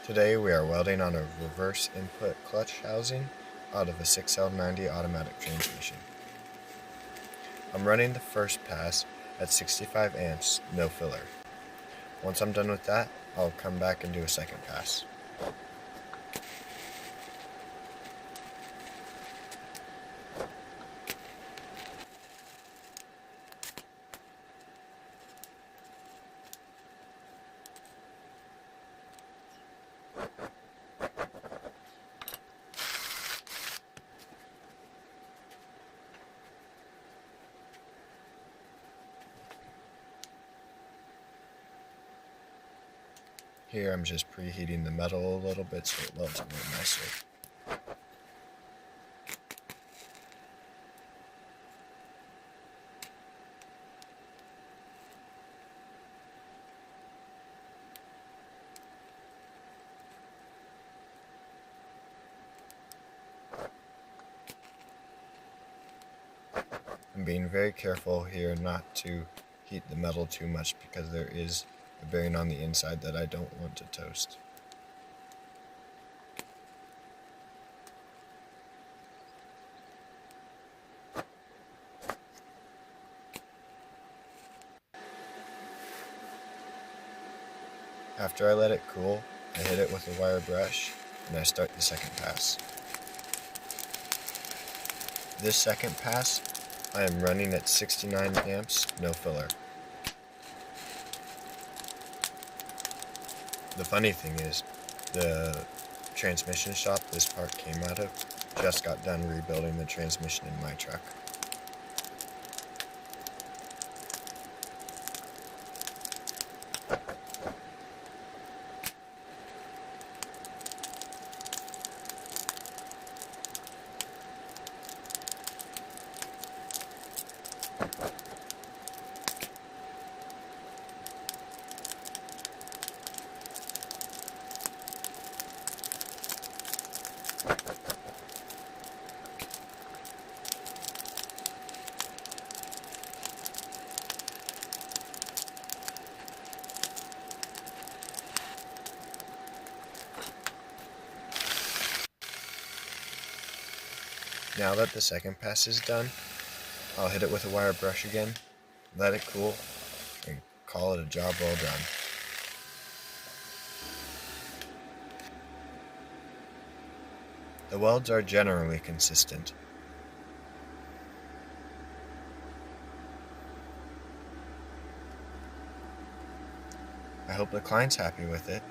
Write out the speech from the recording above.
Today we are welding on a reverse input clutch housing out of a 6L90 automatic transmission. I'm running the first pass at 65 amps, no filler. Once I'm done with that, I'll come back and do a second pass. Here I'm just preheating the metal a little bit so it welds a little nicer. I'm being very careful here not to heat the metal too much because there is a bearing on the inside that I don't want to toast. After I let it cool, I hit it with a wire brush and I start the second pass. This second pass, I am running at 69 amps, no filler. The funny thing is, the transmission shop this part came out of just got done rebuilding the transmission in my truck. Now that the second pass is done, I'll hit it with a wire brush again, let it cool, and call it a job well done. The welds are generally consistent. I hope the client's happy with it,